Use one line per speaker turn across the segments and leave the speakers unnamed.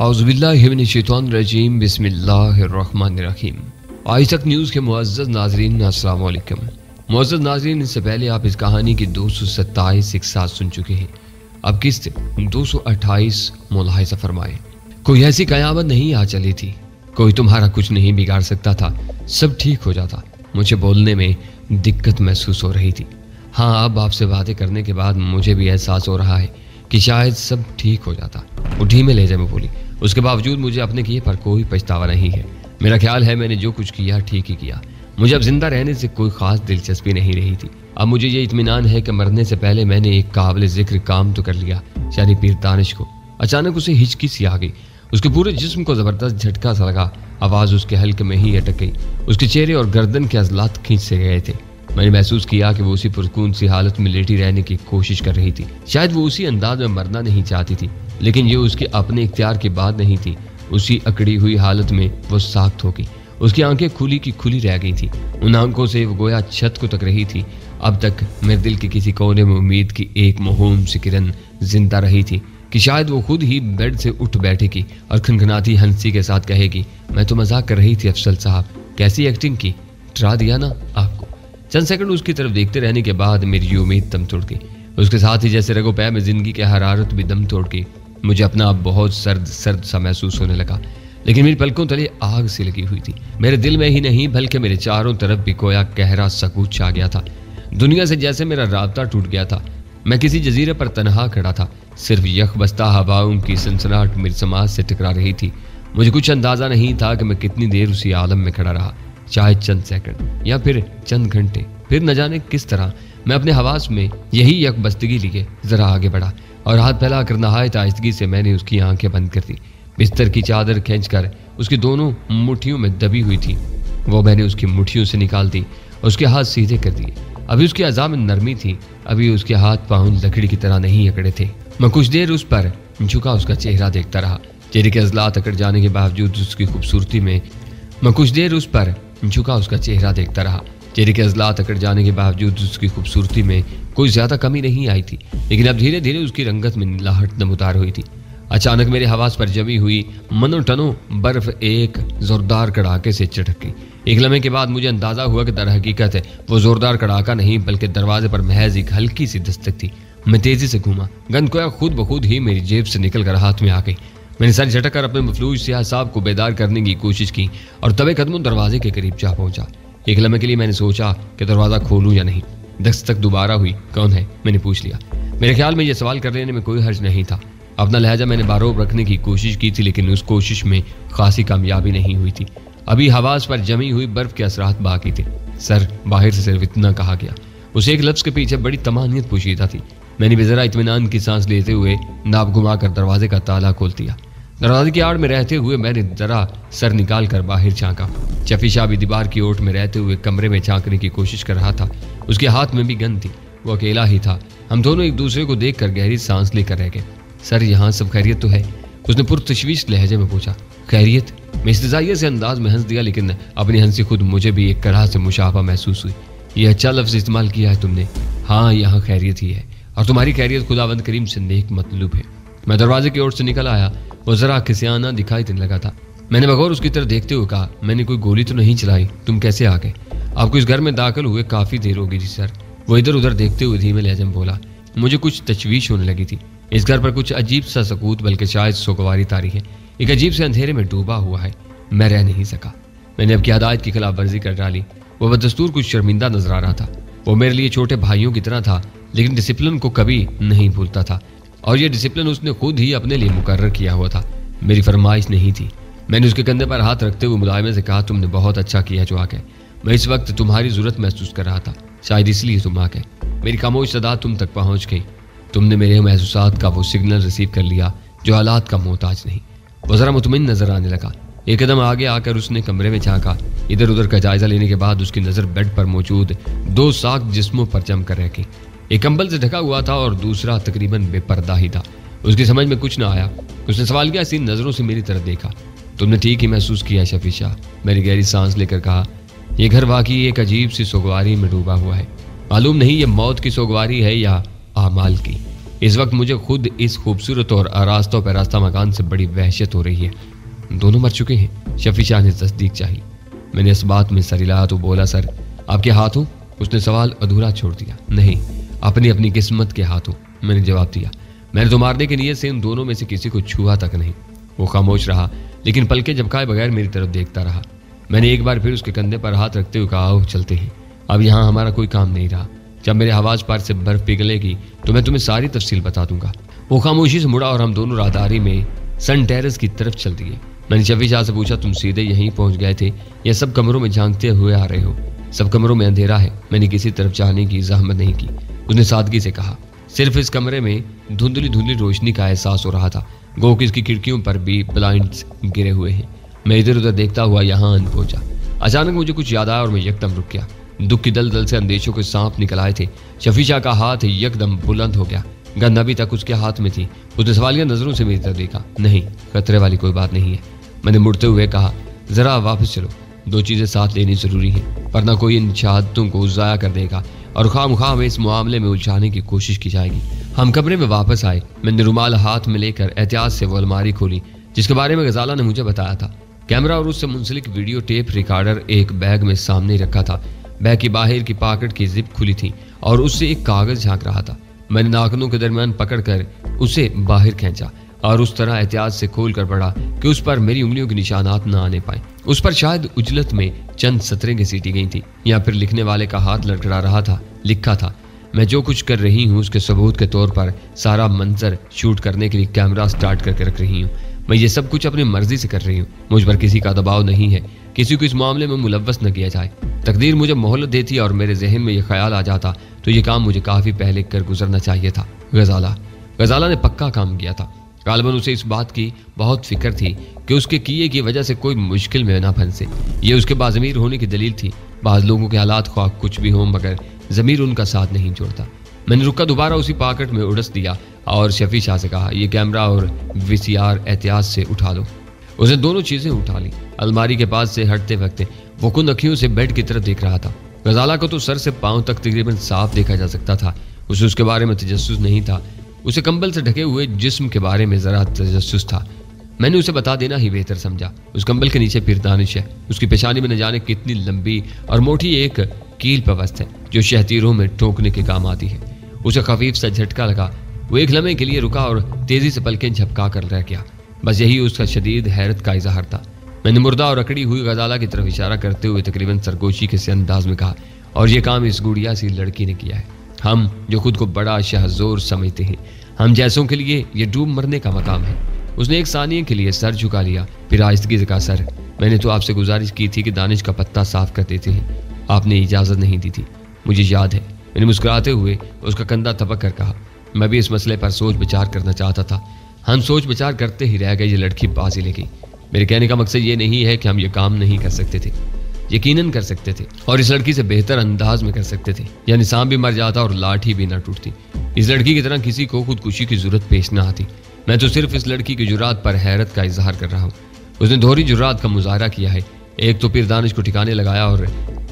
औज़ुबिल्लाहि मिनश्शैतानिर्रजीम बिस्मिल्लाहिर्रहमानिर्रहीम। आज तक न्यूज़ के मुअज़्ज़ज़ नाज़रीन अस्सलाम वालेकुम। मुअज़्ज़ज़ नाज़रीन, इससे पहले आप इस कहानी की 227 एक साथ सुन चुके हैं। अब किस्त 228 मुलाहिज़ा फरमाएं। कोई ऐसी कयामत नहीं आ चली थी, कोई तुम्हारा कुछ नहीं बिगाड़ सकता था, सब ठीक हो जाता। मुझे बोलने में दिक्कत महसूस हो रही थी। हाँ, अब आपसे बातें करने के बाद मुझे भी एहसास हो रहा है कि शायद सब ठीक हो जाता। वो धीमे लहजे में बोली। उसके बावजूद मुझे अपने किए पर कोई पछतावा नहीं है। मेरा ख्याल है मैंने जो कुछ किया ठीक ही किया। मुझे अब जिंदा रहने से कोई खास दिलचस्पी नहीं रही थी। अब मुझे ये इत्मीनान है कि मरने से पहले मैंने एक काबिल जिक्र काम तो कर लिया। शायरी पीर दानिश को अचानक उसे हिचकी सी आ गई। उसके पूरे जिस्म को जबरदस्त झटका सा लगा। आवाज़ उसके हल्के में ही अटक गई। उसके चेहरे और गर्दन के अज़लात खींच से गए थे। मैंने महसूस किया कि वो उसी पुरकून सी हालत में लेटी रहने की कोशिश कर रही थी। शायद वो उसी अंदाज में मरना नहीं चाहती थी, लेकिन ये उसके अपने इख्तियार की बात नहीं थी। उसी अकड़ी हुई हालत में वो साख्त हो गई। उसकी आंखें खुली की खुली रह गई थी। उन आंखों से वो गोया छत को तक रही थी। अब तक मेरे दिल के किसी कोने में उम्मीद की एक मौहूम सी किरण जिंदा रही थी कि शायद वो खुद ही बेड से उठ बैठेगी और खनखनाती हंसी के साथ कहेगी, मैं तो मजाक कर रही थी अफसल साहब, कैसी एक्टिंग की, डरा दिया ना आपको। चंद सेकंड उसकी तरफ देखते रहने के बाद मेरी ये उम्मीद दम तोड़ गई। उसके साथ ही जैसे रगो पै में जिंदगी की हरारत भी दम तोड़ गई। मुझे अपना आप बहुत सर्द सर्द सा महसूस होने लगा, लेकिन मेरी पलकों तले आग सी लगी हुई थी। मेरे दिल में ही नहीं बल्कि मेरे चारों तरफ भी कोया गहरा सकूत छा गया था। दुनिया से जैसे मेरा राब्ता टूट गया था। मैं किसी जजीरे पर तनहा खड़ा था। सिर्फ यख बस्ता हवाओं की सनसनाहट मेरी समाज से टकरा रही थी। मुझे कुछ अंदाजा नहीं था कि मैं कितनी देर उसी आलम में खड़ा रहा, चाहे चंद सेकंड या फिर चंद घंटे। फिर न जाने किस तरह मैं अपने हवास में यही यकबस्तगी लिए जरा आगे बढ़ा और हाथ फैलाकर नहायत आहिस्तगी से मैंने उसकी आंखें बंद कर दी। बिस्तर की चादर खींचकर उसकी दोनों मुट्ठियों में दबी हुई थी, वो मैंने उसकी मुट्ठियों से निकाल दी और उसके हाथ सीधे कर दिए। अभी उसके अज़ा में नरमी थी, अभी उसके हाथ पाँव लकड़ी की तरह नहीं अकड़े थे। मैं कुछ देर उस पर झुका उसका चेहरा देखता रहा। चेहरे के अज़लात अकड़ जाने के बावजूद उसकी खूबसूरती में चेहरे के अज़लात अकड़ जाने के बावजूद उसकी खूबसूरती में कोई ज़्यादा कमी नहीं आई थी, लेकिन अब धीरे धीरे उसकी रंगत में नीलाहट नमूदार हुई थी। अचानक मेरे हवास पर जमी हुई मनो टनो बर्फ एक जोरदार कड़ाके से चटक गई। एक लम्हे के बाद मुझे अंदाजा हुआ कि दर हकीकत है वो जोरदार कड़ाका नहीं बल्कि दरवाजे पर महज एक हल्की सी दस्तक थी। मैं तेजी से घूमा। गंद कोया खुद ब खुद ही मेरी जेब से निकल कर हाथ में आ गई। मैंने सर झटक कर अपने मफलूज सियाह साहब को बेदार करने की कोशिश की और तबे कदमों दरवाजे के करीब जा पहुंचा। एक लम्हे के लिए मैंने सोचा कि दरवाज़ा खोलूं या नहीं। दस्तक दोबारा हुई। कौन है, मैंने पूछ लिया। मेरे ख्याल में यह सवाल कर लेने में कोई हर्ज नहीं था। अपना लहजा मैंने बारोब रखने की कोशिश की थी, लेकिन उस कोशिश में खासी कामयाबी नहीं हुई थी। अभी हवास पर जमी हुई बर्फ के असरात बाकी थे। सर, बाहर से सिर्फ इतना कहा गया। उस एक लफ्ज़ के पीछे बड़ी तमानियत पोशीदा थी। मैंने भी जरा इत्मीनान की सांस लेते हुए नाप घुमाकर दरवाजे का ताला खोल दिया। दरवाजे की आड़ में रहते हुए मैंने जरा सर निकाल कर बाहर झांका। चफी शाह भी दीवार की ओट में रहते हुए कमरे में झांकने की कोशिश कर रहा था। उसके हाथ में भी गन थी। वो अकेला ही था। हम दोनों एक दूसरे को देखकर गहरी सांस लेकर रह गए। सर, यहाँ सब खैरियत तो है? उसने पुरतशवीश लहजे में पूछा। खैरियत? मैं इस्तिजाइये से अंदाज में हंस दिया, लेकिन अपनी हंसी खुद मुझे भी एक तरह से मुशाफा महसूस हुई। ये अच्छा लफ्ज़ इस्तेमाल किया है तुमने। हाँ, यहाँ खैरियत ही है और तुम्हारी खैरियत खुदावंद करीम से नेक मतलूब है। मैं दरवाजे की ओर से निकल आया। वो जरा खिसियाना दिखाई देने लगा था। मैंने बगौर उसकी तरफ देखते हुए कहा, मैंने कोई गोली तो नहीं चलाई, तुम कैसे आ गए? आपको इस घर में दाखिल हुए काफ़ी देर हो गई थी सर। वो इधर उधर देखते हुए धीमे लहजे में बोला। मुझे कुछ तशवीश होने लगी थी। इस घर पर कुछ अजीब सा सकूत बल्कि शायद सोगवारी तारी है। एक अजीब से अंधेरे में डूबा हुआ है। मैं रह नहीं सका। मैंने अब की हदायत की खिलाफ वर्जी कर डाली। वो बदस्तूर कुछ शर्मिंदा नजर आ रहा था। वो मेरे लिए छोटे भाइयों की तरह था, लेकिन डिसिप्लिन को कभी नहीं भूलता था और ये डिसिप्लिन उसने खुद ही अपने लिए मुकर्रर किया हुआ था, मेरी फरमाइश नहीं थी। मैंने उसके कंधे पर हाथ रखते हुए मुलायमे से कहा, तुमने बहुत अच्छा किया जो आ गए। मैं इस वक्त तुम्हारी ज़रूरत महसूस कर रहा था, शायद इसलिए तुम आ गए। मेरी खामोश सदा तुम तक पहुंच गई। तुमने मेरे महसूसात का वो सिग्नल रिसीव कर लिया जो हालात का मोहताज नहीं। वो ज़रा मुतमिन नजर आने लगा। एक कदम आगे आकर उसने कमरे में झांका। इधर उधर का जायजा लेने के बाद उसकी नज़र बेड पर मौजूद दो साख जिस्मों पर जम कर रह गई। एक कंबल से ढका हुआ था और दूसरा तकरीबन बेपर्दा ही था। उसकी समझ में कुछ ना आया। उसने सवाल किया सी नज़रों से मेरी तरफ देखा। तुमने ठीक ही महसूस किया शफी शाह, मैंने गहरी सांस लेकर कहा। यह घर वाकई एक अजीब सी सोगवारी में डूबा हुआ है। मालूम नहीं ये मौत की सोगवारी है या आमाल की। इस वक्त मुझे खुद इस खूबसूरत और आरास्ता पैरास्ता मकान से बड़ी वहशत हो रही है। दोनों मर चुके हैं? शफी शाह ने तस्दीक चाही। मैंने इस बात में सर हिलाया तो बोला, सर आपके हाथों? उसने सवाल अधूरा छोड़ दिया। नहीं, अपनी अपनी किस्मत के हाथों, मैंने जवाब दिया। मैंने तो मारने की नीयत से इन दोनों में से किसी को छुआ तक नहीं। वो खामोश रहा, लेकिन पलके झपकाए बगैर मेरी तरफ देखता रहा। मैंने एक बार फिर उसके कंधे पर हाथ रखते हुए कहा, आओ चलते हैं, अब यहाँ हमारा कोई काम नहीं रहा। जब मेरे हवाज पार से बर्फ पिघलेगी तो मैं तुम्हें सारी तफसील बता दूंगा। वो खामोशी से मुड़ा और हम दोनों राहदारी में सन टेरेस की तरफ चल दिए। मैंने शफी शाह से पूछा, तुम सीधे यहीं पहुंच गए थे या सब कमरों में झांकते हुए आ रहे हो? सब कमरों में अंधेरा है, मैंने किसी तरफ जाने की जहमत नहीं की, उसने सादगी से कहा। सिर्फ इस कमरे में धुंधली धुंधली रोशनी का एहसास हो रहा था, गो कि इसकी खिड़कियों पर भी ब्लाइंड्स गिरे हुए हैं। मैं इधर उधर देखता हुआ यहाँ आन पहुंचा। अचानक मुझे कुछ याद आया और मैं यकदम रुक गया। दुख की दलदल से अंदेशों के सांप निकल आए थे। शफी शाह का हाथ यकदम बुलंद हो गया, गन अभी तक उसके हाथ में थी। उसने सवालिया नजरों से मेरी तरफ देखा। नहीं, खतरे वाली कोई बात नहीं है, मैंने मुड़ते हुए कहा। जरा वापस चलो, दो चीजें साथ लेनी जरूरी हैं, वरना कोई इन शहादतों को ज़ाया कर देगा और खामखा में इस मामले में उलझाने की कोशिश की जाएगी। हम कमरे में वापस आए। मैंने रुमाल हाथ में लेकर एहतियात से वो अलमारी खोली जिसके बारे में गजाला ने मुझे बताया था। कैमरा और उससे मुंसलिक वीडियो टेप रिकॉर्डर एक बैग में सामने रखा था। बैग की बाहर की पॉकेट की जिप खुली थी और उससे एक कागज झांक रहा था। मैंने नाखूनों के दरमियान पकड़कर उसे बाहर खींचा और उस तरह एहतियात से खोल कर पड़ा कि उस पर मेरी उंगलियों के निशानात न आने पाए। उस पर शायद उजलत में चंद सतरें घसीटी गई थी या फिर लिखने वाले का हाथ लड़खड़ा रहा था। लिखा था, मैं जो कुछ कर रही हूँ उसके सबूत के तौर पर सारा मंजर शूट करने के लिए कैमरा स्टार्ट करके रख रही हूँ। मैं ये सब कुछ अपनी मर्जी से कर रही हूँ, मुझ पर किसी का दबाव नहीं है, किसी को इस मामले में मुलव्वस न किया जाए। तकदीर मुझे मोहलत देती और मेरे जहन में ये ख्याल आ जाता तो ये काम मुझे काफ़ी पहले कर गुजरना चाहिए था। गजाला ने पक्का काम किया था। गालिबन उसे इस बात की बहुत फिक्र थी कि उसके किए की वजह से कोई मुश्किल में ना फंसे। ये उसके बाज़मीर होने की दलील थी। बाज़ लोगों के हालात ख्वाह कुछ भी हों मगर ज़मीर उनका साथ नहीं छोड़ता। मैंने रुका दोबारा उसी पॉकेट में उड़स दिया और शफी शाह से कहा, ये कैमरा और वीसीआर एहतियात से उठा लो। उसने दोनों चीज़ें उठा ली। अलमारी के पास से हटते वक्त वो कुंद अखियों से बेड की तरफ देख रहा था। गजाला को तो सर से पांव तक तकरीबन साफ देखा जा सकता था। उसे उसके बारे में तजस्सुस नहीं था। उसे कंबल से ढके हुए जिस्म के बारे में जरा तजस्सुस था। मैंने उसे बता देना ही बेहतर समझा। उस कंबल के नीचे फिरदानिश है। उसकी पेशानी में न जाने कितनी लंबी और मोटी एक कील पवस्त है जो शहतीरों में ठोकने के काम आती है। उसे खफीफ सा झटका लगा। वो एक लम्हे के लिए रुका और तेजी से पलकें झपका कर रह गया। बस यही उसका शदीद हैरत का इजहार था। मैंने मुर्दा और अकड़ी हुई गजाला की तरफ इशारा करते हुए तकरीबन सरगोशी के से अंदाज में कहा, और ये काम इस गुड़िया सी लड़की ने किया है। हम जो खुद को बड़ा शहजोर समझते हैं, हम जैसों के लिए ये डूब मरने का मकाम है। उसने एक सानिये के लिए सर झुका लिया, फिर आहिस्तगी से कहा, सर मैंने तो आपसे गुजारिश की थी कि दानिश का पत्ता साफ कर देते हैं, आपने इजाज़त नहीं दी थी, मुझे याद है। मैंने मुस्कुराते हुए उसका कंधा थपक कर कहा, मैं भी इस मसले पर सोच विचार करना चाहता था। हम सोच विचार करते ही रह गए, ये लड़की बाजी ले गई। मेरे कहने का मकसद ये नहीं है कि हम ये काम नहीं कर सकते थे, यकीनन कर सकते थे और इस लड़की से बेहतर अंदाज में कर सकते थे। यानी सांप भी मर जाता और लाठी भी ना टूटती। इस लड़की की तरह किसी को खुदकुशी की जरूरत पेश ना आती। मैं तो सिर्फ इस लड़की की जुरात पर हैरत का इजहार कर रहा हूँ। उसने दोहरी जुरात का मुजाहरा किया है। एक तो पीर दानिश को ठिकाने लगाया और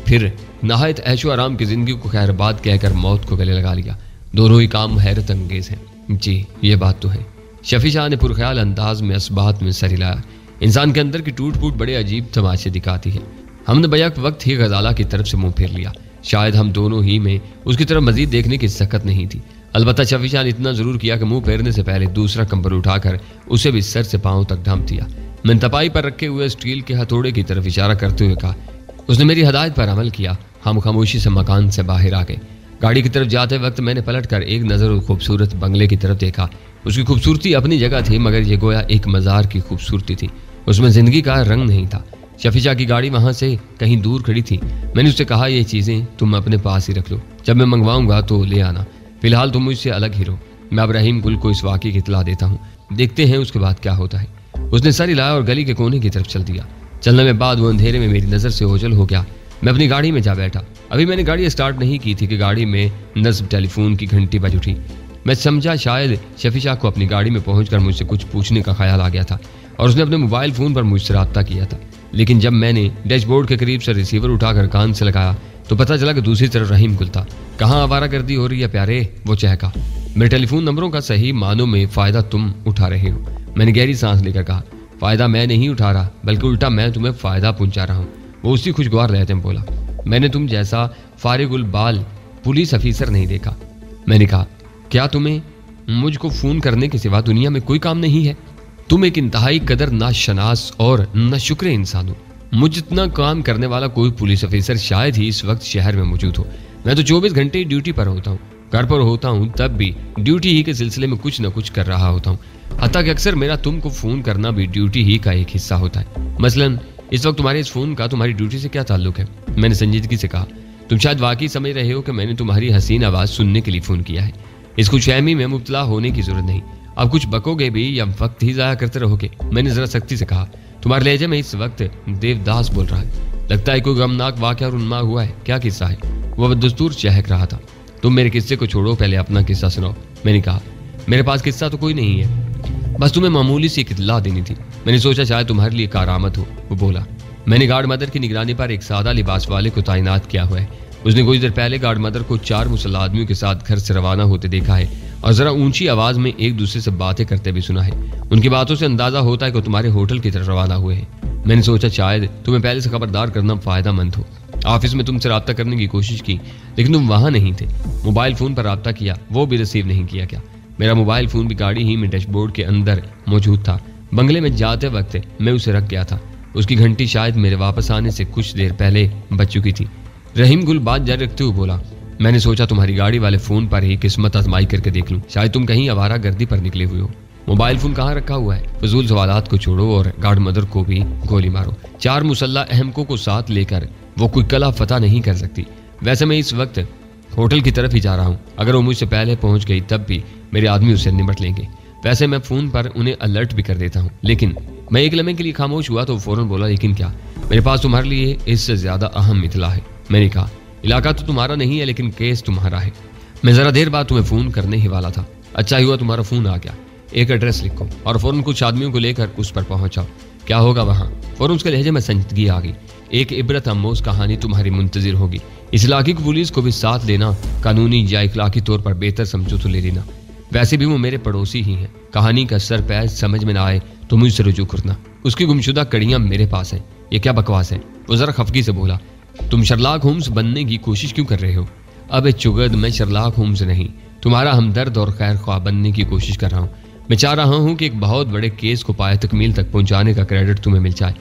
फिर नहायत ऐशो आराम की जिंदगी को खैरबाद कहकर मौत को गले लगा लिया। दोनों ही काम हैरत अंगेज हैं। जी ये बात तो है। शफी शाह ने पुरख्याल अंदाज में इस बात में सर हिलाया। इंसान के अंदर की टूट फूट बड़े अजीब तमाशे दिखाती है। हमने बैक वक्त ही गजाला की तरफ से मुंह फेर लिया। शायद हम दोनों ही में उसकी तरफ मजीद देखने की सकत नहीं थी। अलबत्ता शफी शाह ने इतना जरूर किया कि मुंह फेरने से पहले दूसरा कंबल उठाकर उसे भी सर से पांव तक ढांप दिया। मैंने तपाई पर रखे हुए स्टील के हथौड़े की तरफ इशारा करते हुए कहा। उसने मेरी हदायत पर अमल किया। हम खामोशी से मकान से बाहर आ गए। गाड़ी की तरफ जाते वक्त मैंने पलट कर एक नज़र उस खूबसूरत बंगले की तरफ देखा। उसकी खूबसूरती अपनी जगह थी मगर ये गोया एक मज़ार की खूबसूरती थी। उसमें ज़िंदगी का रंग नहीं था। शफी शाह की गाड़ी वहाँ से कहीं दूर खड़ी थी। मैंने उससे कहा, ये चीज़ें तुम अपने पास ही रख लो, जब मैं मंगवाऊंगा तो ले आना। फिलहाल तुम मुझसे अलग ही रहो। मैं अब रहीम गुल को इस वाक़े की इत्तला देता हूँ, देखते हैं उसके बाद क्या होता है। उसने सर हिलाया और गली के कोने की तरफ चल दिया। चलने में बाद वो अंधेरे में मेरी नज़र से ओझल हो गया। मैं अपनी गाड़ी में जा बैठा। अभी मैंने गाड़ी स्टार्ट नहीं की थी कि गाड़ी में नस्ब टेलीफोन की घंटी बज उठी। मैं समझा शायद शफी शाह को अपनी गाड़ी में पहुंचकर मुझसे कुछ पूछने का ख्याल आ गया था और उसने अपने मोबाइल फ़ोन पर मुझसे रब्ता किया था। लेकिन जब मैंने डैशबोर्ड के करीब से रिसीवर उठाकर कान से लगाया तो पता चला कि दूसरी तरफ रहीम गुल था। कहाँ आवारागर्दी हो रही है प्यारे, वो चहका। मेरे टेलीफोन नंबरों का सही मानों में फायदा तुम उठा रहे हो। मैंने गहरी सांस लेकर कहा, फायदा मैं नहीं उठा रहा, बल्कि उल्टा मैं तुम्हें फायदा पहुंचा रहा हूँ। वो उसी खुशगवार लहजे में बोला, मैंने तुम जैसा फारिगुल बाल पुलिस अफीसर नहीं देखा। मैंने कहा, क्या तुम्हें मुझको फोन करने के सिवा दुनिया में कोई काम नहीं है? तुम एक इंतहाई कदर नाशनास और न शुक्र इंसान हो। मुझ जितना काम करने वाला कोई पुलिस अफसर शायद ही इस वक्त शहर में मौजूद हो। मैं तो 24 घंटे ड्यूटी पर होता हूँ। घर पर होता हूँ तब भी ड्यूटी ही के सिलसिले में कुछ न कुछ कर रहा होता हूँ। हत्ता कि अक्सर मेरा तुमको फोन करना भी ड्यूटी ही का एक हिस्सा होता है। मसलन इस वक्त तुम्हारे इस फोन का तुम्हारी ड्यूटी से क्या ताल्लुक है? मैंने संजीदगी से कहा, तुम शायद वाकई समझ रहे हो कि मैंने तुम्हारी हसीन आवाज़ सुनने के लिए फ़ोन किया है। इस खुशफहमी में मुब्तला होने की जरूरत नहीं। अब कुछ बकोगे भी या वक्त ही ज़ाया करते रहोगे? मैंने ज़रा सख्ती से कहा, तुम्हारे लहजे में इस वक्त देवदास बोल रहा है। लगता है कोई गमनाक वाक़या रुन्मा हुआ है। क्या किस्सा है? वह बदस्तूर चहक रहा था। तुम मेरे किस्से को छोड़ो, पहले अपना किस्सा सुनाओ। मैंने कहा, मेरे पास किस्सा तो कोई नहीं है, बस तुम्हें मामूली सी एक इत्तला देनी थी। मैंने सोचा शायद तुम्हारे लिए कारामत हो। वो बोला, मैंने गार्ड मदर की निगरानी पर एक सादा लिबास वाले को तैनात किया हुआ है। उसने कुछ देर पहले गार्ड मदर को 4 मुसल्लह आदमियों के साथ घर से रवाना होते देखा है और जरा ऊंची आवाज में एक दूसरे से बातें करते भी सुना है। उनकी बातों से अंदाजा होता है कि तुम्हारे होटल की तरफ रवाना हुए हैं। मैंने सोचा शायद तुम्हें पहले से खबरदार करना फायदा मंद हो। ऑफिस में तुमसे रब्ता करने की कोशिश की, लेकिन तुम वहां नहीं थे। मोबाइल फोन पर रब्ता किया, वो भी रिसीव नहीं किया। क्या मेरा मोबाइल फोन भी गाड़ी ही में डैशबोर्ड के अंदर मौजूद था। बंगले में जाते वक्त मैं उसे रख गया था। उसकी घंटी शायद मेरे वापस आने से कुछ देर पहले बज चुकी थी। रहीम गुल बात जारी रखते हुए बोला, मैंने सोचा तुम्हारी गाड़ी वाले फोन पर ही किस्मत आजमाई करके देख लूं, शायद तुम कहीं आवारा गर्दी पर निकले हुए हो। मोबाइल फोन कहाँ रखा हुआ है? फजूल सवालात को छोड़ो और गार्ड मदर को भी गोली मारो। 4 मुसल्ला अहमकों को साथ लेकर वो कोई कला फतह नहीं कर सकती। वैसे मैं इस वक्त होटल की तरफ ही जा रहा हूँ। अगर वो मुझसे पहले पहुंच गई तब भी मेरे आदमी उससे निपट लेंगे। वैसे मैं फोन पर उन्हें अलर्ट भी कर देता हूँ। लेकिन मैं एक लम्हे के लिए खामोश हुआ तो फौरन बोला, लेकिन क्या? मेरे पास तुम्हारे लिए इससे ज्यादा अहम इतला है। मैंने कहा, इलाका तो तुम्हारा नहीं है, लेकिन केस तुम्हारा है। मैं जरा देर बाद तुम्हें फोन करने ही वाला था। अच्छा हुआ तुम्हारा फोन आ गया। एक एड्रेस लिखो और फौरन कुछ आदमियों को लेकर उस पर पहुंचाओ। क्या होगा वहां? फौरन उसके लहजे में संजीदगी आ गई। एक इबरत आमोज कहानी तुम्हारी मुंतजिर होगी। इस इलाके की पुलिस को भी साथ लेना, कानूनी या इखलाकी तौर पर बेहतर समझो तो ले लेना। वैसे भी वो मेरे पड़ोसी ही हैं। कहानी का सर पैर समझ में ना आए तो मुझसे रुजू करना। उसकी गुमशुदा कड़ियां मेरे पास हैं। ये क्या बकवास है? वो जरा खफगी से बोला, तुम शर्लाक होम्स बनने की कोशिश क्यों कर रहे हो? अबे चुगद, मैं शर्लाक होम्स नहीं, तुम्हारा हमदर्द और खैर ख्वाह बनने की कोशिश कर रहा हूँ। मैं चाह रहा हूँ कि एक बहुत बड़े केस को पाए तकमील तक पहुँचाने का क्रेडिट तुम्हें मिल जाए।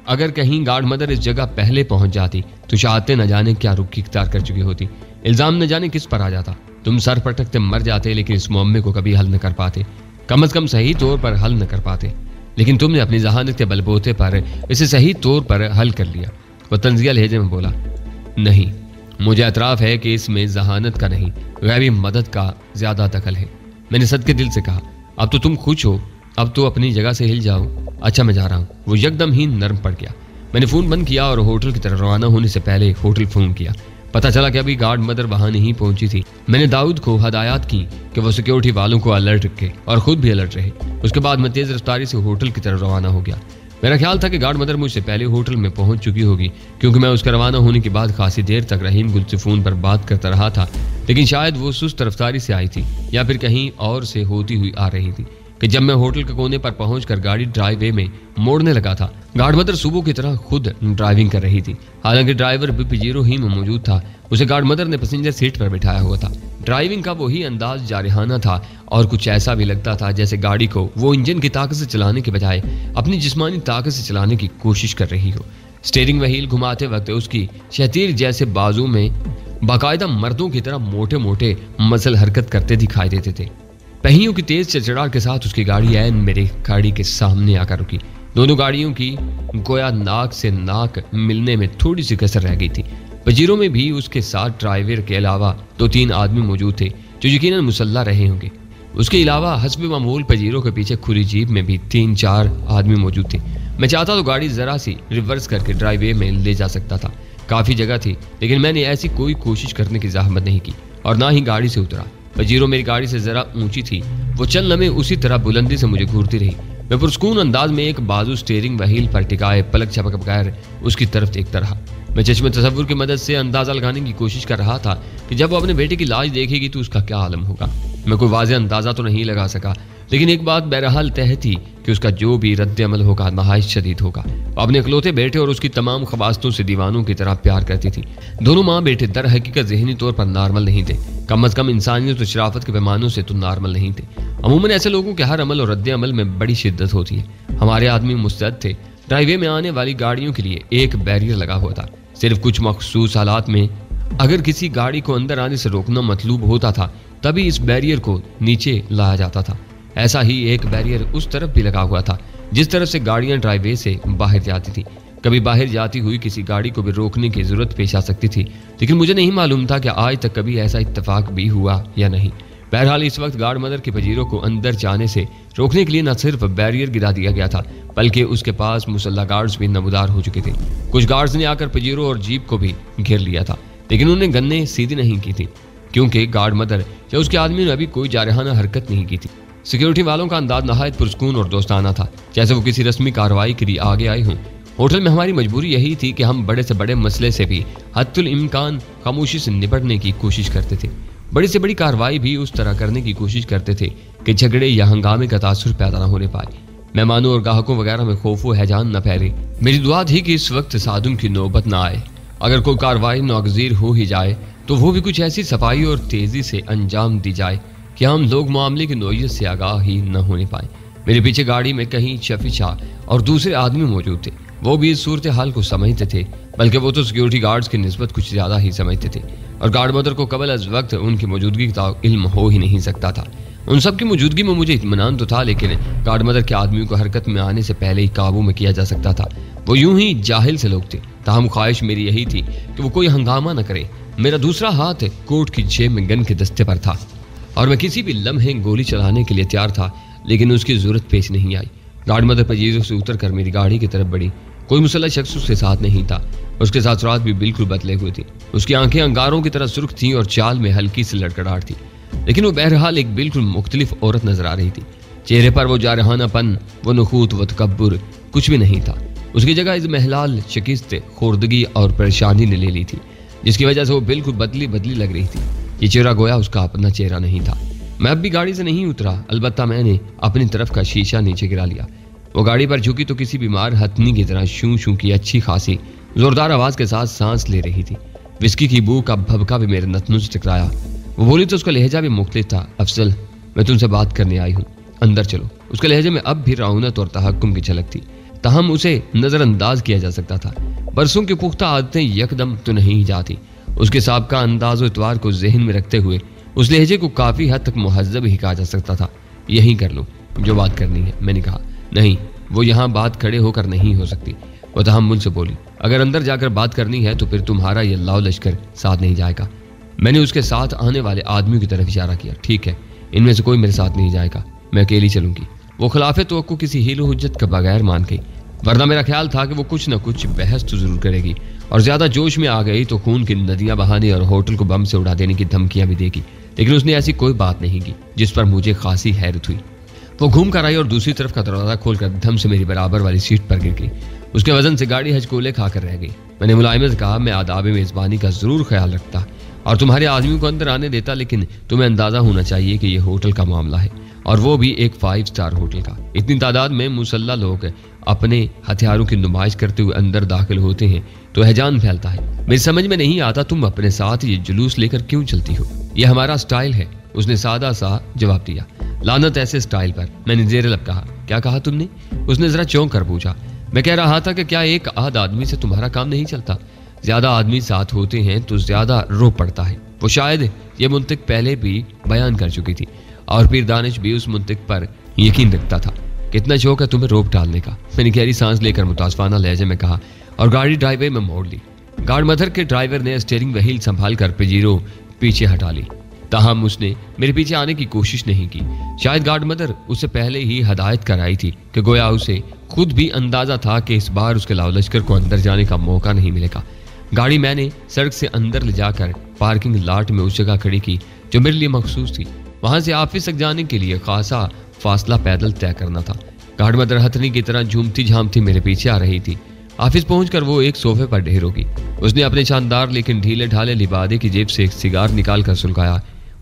अगर कहीं गार्ड मदर इस जगह पहले पहुंच जाती तो चाहते न जाने क्या रुखी इख्तियार कर चुकी होती। इल्जाम न जाने किस पर आ जाता। तुम सर पटकते मर जाते, लेकिन इस मामले को कभी हल न कर पाते। कम से कम सही तौर पर हल न कर पाते। लेकिन तुमने अपनी जहानत के बलबूते पर इसे सही तौर पर हल कर लिया। वह तंजिया लहजे में बोला, नहीं, मुझे एतराफ़ है कि इसमें जहानत का नहीं, गैबी मदद का ज्यादा दखल है। मैंने सदके दिल से कहा, अब तो तुम खुश हो, अब तो अपनी जगह से हिल जाओ। अच्छा, मैं जा रहा हूँ। वो यकदम ही नरम पड़ गया। मैंने फ़ोन बंद किया और होटल की तरफ रवाना होने से पहले होटल फ़ोन किया। पता चला कि अभी गार्ड मदर वहां नहीं पहुंची थी। मैंने दाऊद को हदायत की कि वो सिक्योरिटी वालों को अलर्ट रखे और खुद भी अलर्ट रहे। उसके बाद मैं तेज़ रफ्तारी से होटल की तरफ रवाना हो गया। मेरा ख्याल था कि गार्ड मदर मुझसे पहले होटल में पहुंच चुकी होगी, क्योंकि मैं उसके रवाना होने के बाद खासी देर तक रहीम गुल से फ़ोन पर बात करता रहा था। लेकिन शायद वो सुस्त रफ्तारी से आई थी या फिर कहीं और से होती हुई आ रही थी कि जब मैं होटल के कोने पर पहुंचकर गाड़ी ड्राइववे में मोड़ने लगा था, गार्ड मदर सुबह की तरह खुद ड्राइविंग कर रही थी। हालांकि ड्राइवर भी पिजीरो ही में मौजूद था। उसे गार्ड मदर ने पैसेंजर सीट पर बिठाया हुआ था। ड्राइविंग का वही अंदाज जारहाना था और कुछ ऐसा भी लगता था जैसे गाड़ी को वो इंजन की ताकत से चलाने के बजाय अपनी जिस्मानी ताकत से चलाने की कोशिश कर रही हो। स्टीयरिंग व्हील घुमाते वक्त उसकी शतीर जैसे बाजू में बाकायदा मर्दों की तरह मोटे मोटे मसल हरकत करते दिखाई देते थे। पहियों की तेज चड़चड़ाहट के साथ उसकी गाड़ी ऐन मेरे गाड़ी के सामने आकर रुकी। दोनों गाड़ियों की गोया नाक से नाक मिलने में थोड़ी सी कसर रह गई थी। पजीरों में भी उसके साथ ड्राइवर के अलावा 2-3 आदमी मौजूद थे जो यकीनन मुसल्ला रहे होंगे। उसके अलावा हस्ब मामूल पजीरों के पीछे खुली जीप में भी 3-4 आदमी मौजूद थे। मैं चाहता तो गाड़ी जरा सी रिवर्स करके ड्राइववे में ले जा सकता था। काफ़ी जगह थी, लेकिन मैंने ऐसी कोई कोशिश करने की जहमत नहीं की और ना ही गाड़ी से उतरा। पजीरो मेरी गाड़ी से जरा ऊंची थी। वो चंद लम्हे उसी तरह बुलंदी से मुझे घूरती रही। मैं पुरस्कून अंदाज में एक बाजू स्टीयरिंग व्हील पर टिकाए पलक झपक बगैर उसकी तरफ देखता रहा। मैं चश्मे तसव्वुर की मदद से अंदाजा लगाने की कोशिश कर रहा था कि जब वो अपने बेटे की लाश देखेगी तो उसका क्या आलम होगा। मैं कोई वाज़ेह अंदाज़ा तो नहीं लगा सका, लेकिन एक बात बहरहाल तय थी कि उसका जो भी रद्द अमल होगा नहायत शदीद होगा। अपने इकलौते बेटे और उसकी तमाम ख़वास्तों से दीवानों की तरह प्यार करती थी। दोनों माँ बेटे दर हकीकत ज़हनी तौर पर नॉर्मल नहीं थे, कम अज़ कम इंसानियत और शराफत के पैमानों से तो नॉर्मल नहीं थे। अमूमन ऐसे लोगों के हर अमल और रद्द अमल में बड़ी शिद्दत होती है। हमारे आदमी मुस्तैद थे। ड्राइवे में आने वाली गाड़ियों के लिए एक बैरियर लगा हुआ था। सिर्फ कुछ मखसूस हालात में अगर किसी गाड़ी को अंदर आने से रोकना मतलूब होता था तभी इस बैरियर को नीचे लाया जाता था। ऐसा ही एक बैरियर उस तरफ भी लगा हुआ था जिस तरफ से गाड़ियां ड्राइवे से बाहर जाती थी। कभी बाहर जाती हुई किसी गाड़ी को भी रोकने की जरूरत पेश आ सकती थी, लेकिन मुझे नहीं मालूम था कि आज तक कभी ऐसा इत्तेफाक भी हुआ या नहीं। बहरहाल इस वक्त गार्ड मदर के पजीरों को अंदर जाने से रोकने के लिए न सिर्फ बैरियर गिरा दिया गया था बल्कि उसके पास मुसल्ला गार्ड्स भी नमूदार हो चुके थे। कुछ गार्ड्स ने आकर पजीरों और जीप को भी घेर लिया था, लेकिन उन्होंने गन्ने सीधी नहीं की थी क्योंकि गार्ड मदर या उसके आदमी ने अभी कोई जारहाना हरकत नहीं की थी। सिक्योरिटी वालों का अंदाज नहायत पुरस्कून और दोस्ताना था, जैसे वो किसी रस्मी कार्रवाई के लिए आगे आए हों। होटल में हमारी मजबूरी यही थी कि हम बड़े से बड़े मसले से भी हद्दुल इम्कान खामोशी से निपटने की कोशिश करते थे। बड़ी से बड़ी कार्रवाई भी उस तरह करने की कोशिश करते थे कि झगड़े या हंगामे का तासुर पैदा न होने पाए, मेहमानों और ग्राहकों वगैरह में खौफ व हैजान न फैले। मेरी दुआ थी कि इस वक्त सादुम की नौबत न आए। अगर कोई कार्रवाई नागजीर हो ही जाए तो वो भी कुछ ऐसी सफाई और तेजी से अंजाम दी जाए कि हम लोग मामले की नोयत से आगाह ही न होने पाए। मेरे पीछे गाड़ी में कहीं शफी शाह और दूसरे आदमी मौजूद थे। वो भी इस सूरत हाल को समझते थे, बल्कि वो तो सिक्योरिटी गार्ड्स की निस्बत कुछ ज़्यादा ही समझते थे और गार्ड मदर को कबल अज वक्त उनकी मौजूदगी का इल्म हो ही नहीं सकता था। उन सब की मौजूदगी में मुझे इत्मीनान तो था, लेकिन गार्ड मदर के आदमियों को हरकत में आने से पहले ही काबू में किया जा सकता था। वो यूं ही जाहिल से लोग थे। ताहम ख्वाहिश मेरी यही थी कि वो कोई हंगामा न करे। मेरा दूसरा हाथ कोट की जेब में गन के दस्ते पर था और मैं किसी भी लम्हे गोली चलाने के लिए तैयार था, लेकिन उसकी जरूरत पेश नहीं आई। गार्ड मदर पजीरों से उतर कर मेरी गाड़ी की तरफ बढ़ी। कोई मुसल्लह शख्स उसके साथ नहीं था। उसके साथ रात भी बिल्कुल बदले हुए थी। उसकी आंखें अंगारों की तरह सुर्ख थीं और चाल में हल्की सी लड़खड़ाहट थी, लेकिन वो बहरहाल एक बिल्कुल मुख्तलिफ औरत नजर आ रही थी। चेहरे पर वो जारहानापन, वो नखूत, वो तकब्बुर कुछ भी नहीं था। उसकी जगह इस महलाल शिकस्त, खुर्दगी और परेशानी ने ले ली थी, जिसकी वजह से वो बिल्कुल बदली बदली लग रही थी। ये चेहरा गोया उसका अपना चेहरा नहीं था। मैं अब भी गाड़ी से नहीं उतरा, अलबत्ता मैंने अपनी तरफ का शीशा नीचे गिरा लिया। वो गाड़ी पर झुकी तो किसी बीमार हथनी की तरह शू शू की अच्छी खासी जोरदार आवाज के साथ सांस ले रही थी। विस्की की बू का भभका भी मेरे नथनों से टकराया। वो बोली तो उसका लहजा भी मुख्तलिफ था। अफसल, मैं तुमसे बात करने आई हूँ, अंदर चलो। उसके लहजे में अब भी रौनत और तहक्कुम की झलक थी। ताहम उसे नजरअंदाज किया जा सकता था। बरसों की पुख्ता आदतें यकदम तो नहीं जाती। उसके साबका अंदाज इतवार को जहन में रखते हुए उस लहजे को काफी हद तक मुहज्जब ही कहा जा सकता था। यही कर लो जो बात करनी है, मैंने कहा। नहीं, वो यहाँ बात खड़े होकर नहीं हो सकती। वो तहम्मुल से बोली, अगर अंदर जाकर बात करनी है तो फिर तुम्हारा ये लाव लश्कर साथ नहीं जाएगा। मैंने उसके साथ आने वाले आदमियों की तरफ इशारा किया। ठीक है, इनमें से कोई मेरे साथ नहीं जाएगा, मैं अकेली चलूंगी। वो खिलाफे तवक्को किसी हीलो हुज्जत के बगैर मान गई, वरना मेरा ख्याल था कि वो कुछ न कुछ बहस तो जरूर करेगी और ज्यादा जोश में आ गई तो खून की नदियां बहाने और होटल को बम से उड़ा देने की धमकियां भी देगी। लेकिन उसने ऐसी कोई बात नहीं की, जिस पर मुझे खासी हैरत हुई। वो घूम कर आई और दूसरी तरफ का दरवाजा खोलकर धम से मेरी बराबर वाली सीट पर गिर गई। उसके वजन से गाड़ी हजकोले खाकर रह गई। मैंने मुलायमत से कहा, मैं आदाब मेज़बानी का जरूर ख्याल रखता और तुम्हारे आदमियों को अंदर आने देता, लेकिन तुम्हें अंदाजा होना चाहिए कि यह होटल का मामला है और वो भी एक 5 स्टार होटल का। इतनी तादाद में मुसल्ला लोग अपने हथियारों की नुमाइश करते हुए अंदर दाखिल होते हैं तो हैजान फैलता है। मेरी समझ में नहीं आता तुम अपने साथ ये जुलूस लेकर क्यों चलती हो। यह हमारा स्टाइल है, उसने सादा सा जवाब दिया। लानत ऐसे स्टाइल पर, मैंने ज़ेर लब कहा। क्या कहा तुमने? उसने जरा चौंक कर पूछा। मैं कह रहा था कि क्या एक आध आदमी से तुम्हारा काम नहीं चलता? ज्यादा आदमी साथ होते हैं तो ज्यादा रो पड़ता है। वो शायद ये मुंतिक पहले भी बयान कर चुकी थी और फिर दानिश भी उस मुंतिक पर यकीन रखता था। कितना शौक है तुम्हें रोप डालने का, मैंने गहरी सांस लेकर मुतासफाना लहजे में कहा और गाड़ी ड्राइवे में मोड़ ली। गार्ड मदर के ड्राइवर ने स्टीयरिंग व्हील संभाल कर पजीरो पीछे हटा ली। ताहम उसने मेरे पीछे आने की कोशिश नहीं की। शायद गार्ड मदर उससे पहले ही हदायत कराई थी कि गोया उसे खुद भी अंदाजा था कि इस बार उसके लाव लश्कर को अंदर जाने का मौका नहीं मिलेगा। गाड़ी मैंने सड़क से अंदर ले जाकर पार्किंग लॉट में उस जगह खड़ी की जो मेरे लिए मखसूस थी। वहां से ऑफिस तक जाने के लिए खासा फासला पैदल तय करना था। गार्ड मदर हथनी की तरह झूमती झामती मेरे पीछे आ रही थी। ऑफिस पहुंचकर वो एक सोफे पर ढेर होगी। उसने अपने शानदार लेकिन ढीले ढाले लिबादे की जेब से एक सिगार निकाल कर सुलगाया।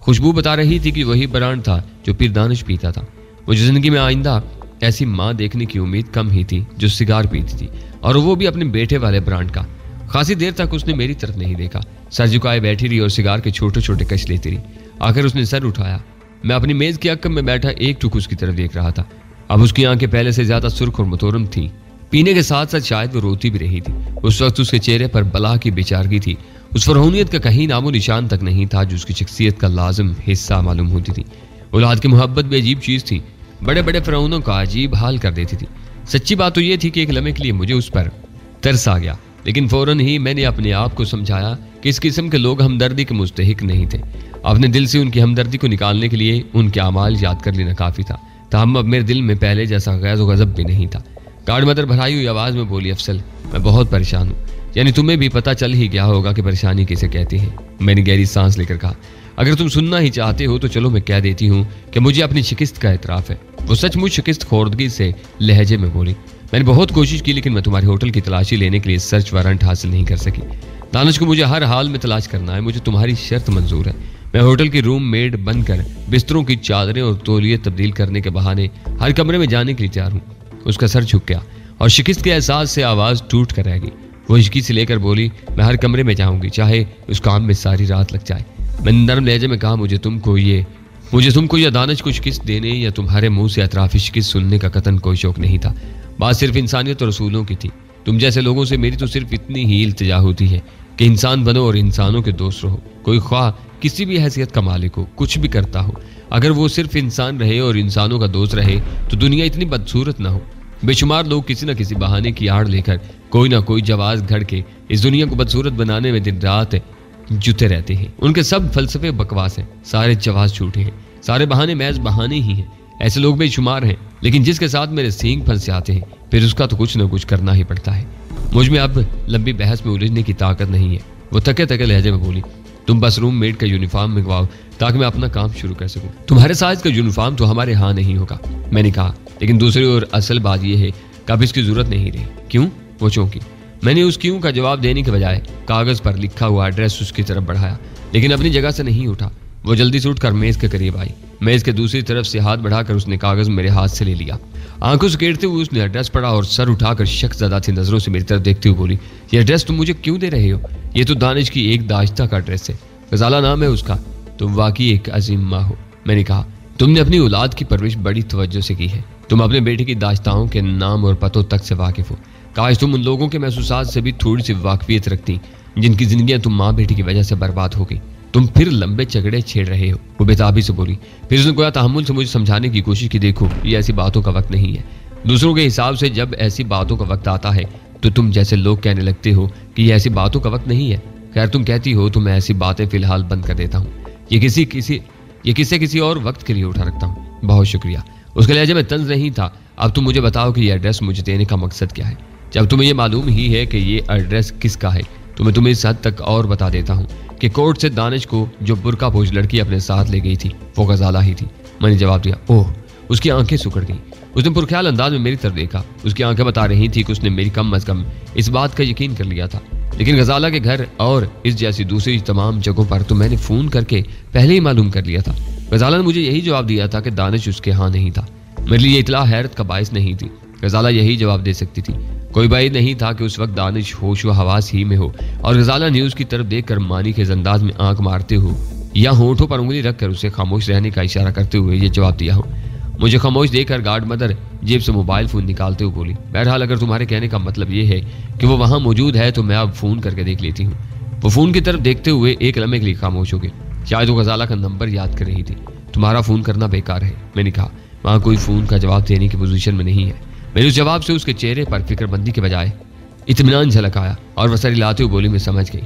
خوشبو بتا رہی تھی کہ وہی برانڈ تھا جو پیر دانش پیتا تھا۔ مجھے زندگی میں آئندہ ایسی ماں دیکھنے کی امید کم ہی تھی جو سگار پیتی تھی، اور وہ بھی اپنے بیٹے والے برانڈ کا۔ خاصی دیر تک اس نے میری طرف نہیں دیکھا، سر جھکائے بیٹھی رہی اور سگار کے چھوٹے چھوٹے کش لیتی رہی۔ آخر اس نے سر اٹھایا۔ میں اپنی میز کے عقب میں بیٹھا ایک ٹک اس کی طرف دیکھ رہا تھا۔ اب اس کی آنکھیں پہلے سے زیادہ سرخ اور متورم تھیں۔ پینے کے ساتھ ساتھ شاید وہ روتی بھی رہی تھی۔ اس وقت اس کے چہرے پر بلا کی بےچارگی تھی، اس فرعونیت کا کہیں نام و نشان تک نہیں تھا جو اس کی شخصیت کا لازم حصہ معلوم ہوتی تھی۔ اولاد کی محبت بھی عجیب چیز تھی، بڑے بڑے فرعونوں کا عجیب حال کر دیتی تھی۔ سچی بات تو یہ تھی کہ ایک لمحے کے لیے مجھے اس پر ترس آ گیا، لیکن فوراً ہی میں نے اپنے آپ کو سمجھایا کہ اس قسم کے لوگ ہمدردی کے مستحق نہیں تھے۔ اپنے دل سے ان کی ہمدردی کو نکالنے کے لیے ان کے اعمال یاد کر لینا کافی تھا۔ تاہم اب میرے دل میں پہلے جیسا غیظ و غضب بھی نہیں تھا۔ گارڈ مدر بھرائی ہوئی آواز میں بولی، افضل میں بہت پریشان ہوں، یعنی تمہیں بھی پتہ چل ہی گیا ہوگا کہ پریشانی کسے کہتے ہیں۔ میں نے گہری سانس لے کر کہا، اگر تم سننا ہی چاہتے ہو تو چلو میں کہہ دیتی ہوں کہ مجھے اپنی شکست کا اعتراف ہے۔ وہ سچ مچ شکست خوردگی سے لہجے میں بولی، میں نے بہت کوشش کی لیکن میں تمہارے ہوٹل کی تلاشی لینے کے لیے سرچ وارنٹ حاصل نہیں کر سکی۔ دانش کو مجھے ہر حال میں تلاش کرنا ہے، مجھے تمہاری شرط منظور ہے۔ میں ہوٹل کی روم میڈ بن کر بستروں کی چادریں اور تولیے تبدیل کرنے کے بہانے ہر کمرے میں جانے کے لیے تیار ہوں۔ اس کا سر جھک گیا اور شکست کے احساس سے آواز ٹوٹ کر رہ گئی۔ وہ ہچکی سے لے کر بولی، میں ہر کمرے میں جاؤں گی چاہے اس کام میں ساری رات لگ جائے۔ میں نے نرم لہجے میں کہا، مجھے تم کو یا دانش کو شکست دینے یا تمہارے منہ سے اطرافی شکست سننے کا قطعاً کوئی شوق نہیں تھا۔ بات صرف انسانیت اور اصولوں کی تھی۔ تم جیسے لوگوں سے میری تو صرف اتنی ہی التجا ہوتی ہے کہ انسان بنو اور انسانوں کے دوست رہو۔ کوئی خواہ کسی بھی حیثیت کا مالک ہو، کچھ بھی کرتا ہو، اگر وہ صرف انسان رہے اور انسانوں کا دوست رہے تو دنیا اتنی بدصورت نہ ہو۔ بے شمار لوگ کسی نہ کسی بہانے کی آڑ لے کر کوئی نہ کوئی جواز گھڑ کے اس دنیا کو بدصورت بنانے میں دن رات جتے رہتے ہیں۔ ان کے سب فلسفے بکواس ہیں، سارے جواز جھوٹے ہیں، سارے بہانے محض بہانے ہی ہیں۔ ایسے لوگ بے شمار ہیں، لیکن جس کے ساتھ میرے سینگ پھنس جاتے ہیں پھر اس کا تو کچھ نہ کچھ کرنا ہی پڑتا ہے۔ مجھ میں اب لمبی بحث میں الجھنے کی طاقت نہیں ہے۔ وہ تھکے تھکے لہجے میں بولی، تم بس روم میٹ کا یونیفارم منگواؤ تاکہ میں اپنا کام شروع کر سکوں۔ تمہارے سائز کا یونیفارم تو ہمارے ہاں نہیں ہوگا، میں نے کہا، لیکن دوسری اور اصل بات یہ ہے کہ اب اس کی ضرورت نہیں رہی۔ کیوں؟ وہ چونکی۔ میں نے اس کیوں کا جواب دینے کے بجائے کاغذ پر لکھا ہوا ایڈریس اس کی طرف بڑھایا، لیکن اپنی جگہ سے نہیں اٹھا۔ وہ جلدی سے اٹھ کر میز کے قریب آئی۔ میز کے دوسری طرف سے ہاتھ بڑھا کر اس نے کاغذ میرے ہاتھ سے لے لیا۔ آنکھوں سے کیرتے ہوئے اس نے ایڈریس پڑھا اور سر اٹھا کر شک زدہ تھی نظروں سے میری طرف دیکھتے ہوئے بولی، یہ ایڈریس تم مجھے کیوں دے رہے ہو؟ یہ تو دانش کی ایک داشتہ کا ایڈریس ہے، غزالہ نام ہے اس کا۔ تم واقعی ایک عظیم ماں ہو، میں نے کہا۔ تم نے اپنی اولاد کی پرورش بڑی توجہ سے کی ہے۔ تم اپنے بیٹے کی داشتاؤں کے نام اور پتوں تک سے واقف ہو۔ کاش تم ان لوگوں کے محسوسات سے بھی تھوڑی سی واقفیت رکھتی جن کی زندگیاں تم ماں بیٹی کی وجہ سے برباد ہو گئی۔ تم پھر لمبے جھگڑے چھیڑ رہے ہو، وہ بےتابی سے بولی۔ پھر اس نے گویا تحمل سے مجھے سمجھانے کی کوشش کی، دیکھو یہ ایسی باتوں کا وقت نہیں ہے۔ دوسروں کے حساب سے جب ایسی باتوں کا وقت آتا ہے تو تم جیسے لوگ کہنے لگتے ہو کہ یہ ایسی باتوں کا وقت نہیں ہے۔ خیر تم کہتی ہو تو میں ایسی باتیں فی الحال بند کر دیتا ہوں۔ یہ کسی اور وقت کے لیے اٹھا رکھتا ہوں۔ بہت شکریہ۔ اس کے لہجے میں طنز نہیں تھا۔ اب تم مجھے بتاؤ کہ یہ ایڈریس مجھے دینے کا مقصد کیا ہے؟ جب تمہیں یہ معلوم ہی ہے کہ یہ ایڈریس کس کا ہے تو میں تمہیں اس حد تک اور بتا دیتا ہوں کہ کورٹ سے دانش کو جو برقع پوش لڑکی اپنے ساتھ لے گئی تھی وہ غزالہ ہی تھی۔ میں نے جواب دیا، اوہ۔ اس کی آنکھیں سکڑ گئیں۔ اس نے پرخیال انداز میں میری طرف دیکھا۔ اس کی آنکھیں بتا رہی تھی کہ اس نے میری کم از کم اس بات کا یقین کر لیا تھا، لیکن غزالہ کے گھر اور اس جیسی دوسری تمام جگہوں پر تو میں نے فون کر کے پہلے ہی معلوم کر لیا تھا۔ غزالہ نے مجھے یہی جواب دیا تھا کہ دانش اس کے ہاں نہیں تھا۔ میرے لیے یہ اطلاع حیرت کا باعث نہیں تھی۔ غزالہ یہی جواب دے سکتی تھی۔ کوئی بعید نہیں تھا کہ اس وقت دانش ہوش و حواس ہی میں ہو اور غزالہ نے اس کی طرف دیکھ کر مانی کے انداز میں آنکھ مارتے ہو یا ہونٹوں پر انگلی رکھ کر اسے خاموش رہنے کا اشارہ کرتے ہوئے یہ جواب دیا ہو۔ مجھے خاموش دیکھ کر گارڈ مدر جیب سے موبائل فون نکالتے ہوئے بولی، بہرحال اگر تمہارے کہنے کا مطلب یہ ہے کہ وہ وہاں موجود ہے تو میں اب فون کر کے دیکھ لیتی ہوں۔ وہ فون کی طرف دیکھتے ہوئے ایک لمحے کے لیے خاموش ہو گئی۔ شاید وہ غزالہ کا نمبر یاد کر رہی تھی۔ تمہارا فون کرنا بیکار ہے، میں نے کہا۔ وہاں کوئی فون کا جواب دینے کی پوزیشن میں نہیں ہے۔ میرے اس جواب سے اس کے چہرے پر فکر بندی کے بجائے اطمینان جھلک آیا اور وہ سر ہلاتے ہوئے بولی، میں سمجھ گئی۔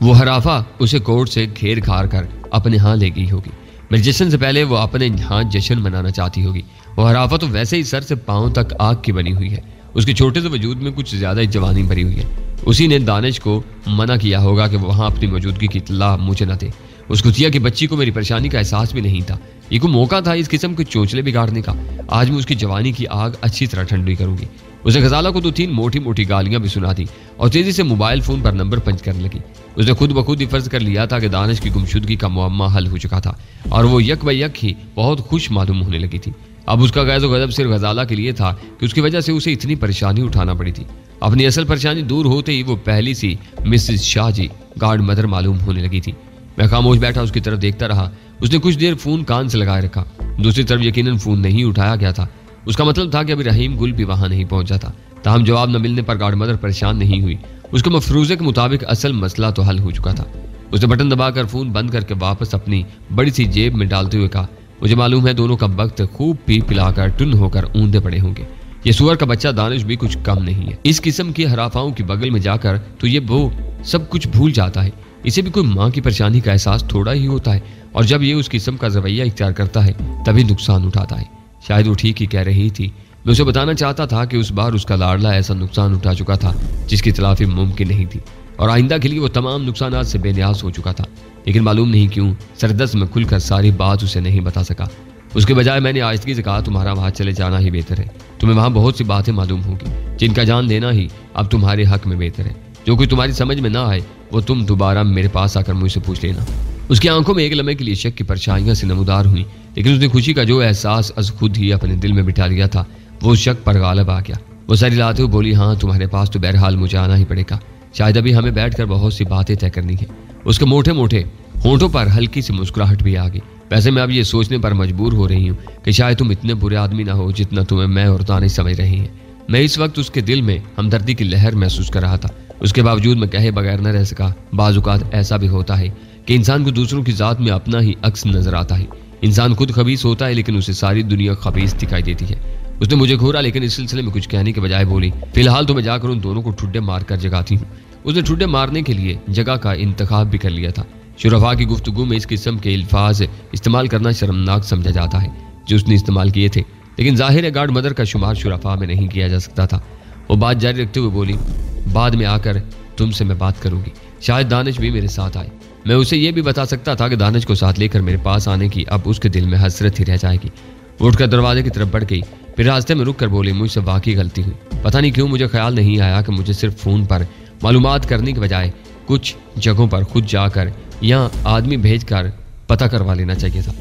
وہ حرافہ اسے کورٹ سے گھیر گھار کر اپنے ہاں لے گئی ہوگی۔ میرے جشن سے پہلے وہ اپنے ہاں جشن منانا چاہتی ہوگی۔ وہ حرافہ تو ویسے ہی سر سے پاؤں تک آگ کی بنی ہوئی ہے۔ اس کے چھوٹے سے وجود میں کچھ زیادہ جوانی بھری ہوئی ہے۔ اسی نے دانش کو منع کیا ہوگا کہ وہ وہاں اپنی موجودگی کی اطلاع مجھے نہ دے۔ اس کتیا کی بچی کو میری پریشانی کا احساس بھی نہیں تھا۔ یہ کوئی موقع تھا اس قسم کے چونچلے بگاڑنے کا۔ آج میں اس کی جوانی کی آگ اچھی طرح ٹھنڈی کروں گی۔ اسے غزالہ کو 2-3 موٹی موٹی گالیاں بھی سنا دی اور تیزی سے موبائل فون پر نمبر پنچ کرنے لگی۔ اس نے خود بخود ہی فرض کر لیا تھا کہ دانش کی گمشدگی کا معمہ حل ہو چکا تھا اور وہ یک بہ یک ہی بہت خوش معلوم ہونے لگی تھی۔ اب اس کا غیظ و غضب صرف غزالہ کے لیے تھا کہ اس کی وجہ سے اسے اتنی پریشانی اٹھانا پڑی تھی۔ اپنی اصل پریشانی دور ہوتے ہی وہ پہلی سی مسز شاہ جی گارڈ مدر معلوم ہونے لگی تھی۔ میں خاموش بیٹھا اس کی طرف دیکھتا رہا۔ اس نے کچھ دیر فون کان سے لگائے رکھا۔ دوسری طرف یقیناً فون نہیں اٹھایا گیا تھا۔ اس کا مطلب تھا کہ ابھی رحیم گل بھی وہاں نہیں پہنچا تھا۔ تاہم جواب نہ ملنے پر گارڈ مدر پریشان نہیں ہوئی۔ اس کے مفروضے کے مطابق اصل مسئلہ تو حل ہو چکا تھا۔ اس نے بٹن دبا کر فون بند کر کے واپس اپنی بڑی سی جیب میں ڈالتے ہوئے کہا، مجھے معلوم ہے دونوں کا وقت خوب پی پلا کر ٹن ہو کر اوندے پڑے ہوں گے۔ یہ سور کا بچہ دانش بھی کچھ کم نہیں ہے۔ اس قسم کی ہرافاؤں کی بغل میں جا کر تو یہ وہ سب کچھ بھول جاتا ہے۔ اسے بھی کوئی ماں کی پریشانی کا احساس تھوڑا ہی ہوتا ہے، اور جب یہ اس قسم کا رویہ اختیار کرتا ہے تبھی نقصان اٹھاتا ہے۔ شاید وہ ٹھیک ہی کہہ رہی تھی۔ میں اسے بتانا چاہتا تھا کہ اس بار اس کا لاڈلا ایسا نقصان اٹھا چکا تھا جس کی تلافی ممکن نہیں تھی، اور آئندہ کے لیے وہ تمام نقصانات سے بے نیاز ہو چکا تھا، لیکن معلوم نہیں کیوں سردست میں کھل کر ساری بات اسے نہیں بتا سکا۔ اس کے بجائے میں نے آہستگی سے کہا، تمہارا وہاں چلے جانا ہی بہتر ہے۔ تمہیں وہاں بہت سی باتیں معلوم ہوگی جن کا جان لینا ہی اب تمہارے حق میں بہتر ہے۔ جو کچھ تمہاری سمجھ میں نہ آئے وہ تم دوبارہ میرے پاس آ کر مجھ سے پوچھ لینا۔ اس کی آنکھوں میں ایک لمحے کے لیے شک کی پرچھائیاں سے نمودار ہوئیں، لیکن اس نے خوشی کا جو احساس از خود ہی اپنے دل میں بٹھا لیا تھا وہ شک پر غالب آ گیا۔ وہ سر ہلاتے ہوئے بولی، ہاں تمہارے پاس تو بہرحال مجھے آنا ہی پڑے گا۔ شاید ابھی ہمیں بیٹھ کر بہت سی باتیں طے کرنی ہے۔ اس کے موٹے موٹے ہونٹوں پر ہلکی سی مسکراہٹ بھی آ گئی۔ ویسے میں اب یہ سوچنے پر مجبور ہو رہی ہوں کہ شاید تم اتنے برے آدمی نہ ہو جتنا تمہیں میں اور دانش سمجھ رہی ہیں۔ میں اس وقت اس کے دل میں ہمدردی کی لہر محسوس کر رہا تھا۔ اس کے باوجود میں کہے بغیر نہ رہ سکا۔ بعض اوقات ایسا بھی ہوتا ہے کہ انسان کو دوسروں کی ذات میں اپنا ہی عکس نظر آتا ہے۔ انسان خود خبیث ہوتا ہے لیکن اسے ساری دنیا خبیث دکھائی دیتی ہے۔ اس نے مجھے گھورا لیکن اس سلسلے میں کچھ کہنے کے بجائے بولی، فی الحال تو میں جا کر ان دونوں کو ٹھڈے مار کر جگاتی ہوں۔ اس نے ٹھڈے مارنے کے لیے جگہ کا انتخاب بھی کر لیا تھا۔ شرفا کی گفتگو میں اس قسم کے الفاظ استعمال کرنا شرمناک سمجھا جاتا ہے جو اس نے استعمال کیے تھے، لیکن ظاہر ہے گارڈ مدر کا شمار شرفا میں نہیں کیا جا سکتا تھا۔ وہ بات جاری رکھتے ہوئے بولی، بعد میں آ کر تم سے میں بات کروں گی، شاید دانش بھی میرے ساتھ آئے۔ میں اسے یہ بھی بتا سکتا تھا کہ دانش کو ساتھ لے کر میرے پاس آنے کی اب اس کے دل میں حسرت ہی رہ جائے گی۔ وہ اٹھ کر دروازے کی طرف بڑھ گئی، پھر راستے میں رک کر بولی، مجھ سے واقعی غلطی ہوئی۔ پتہ نہیں کیوں مجھے خیال نہیں آیا کہ مجھے صرف فون پر معلومات کرنے کے بجائے کچھ جگہوں پر خود جا کر یا آدمی بھیج کر پتہ کروا لینا چاہیے تھا۔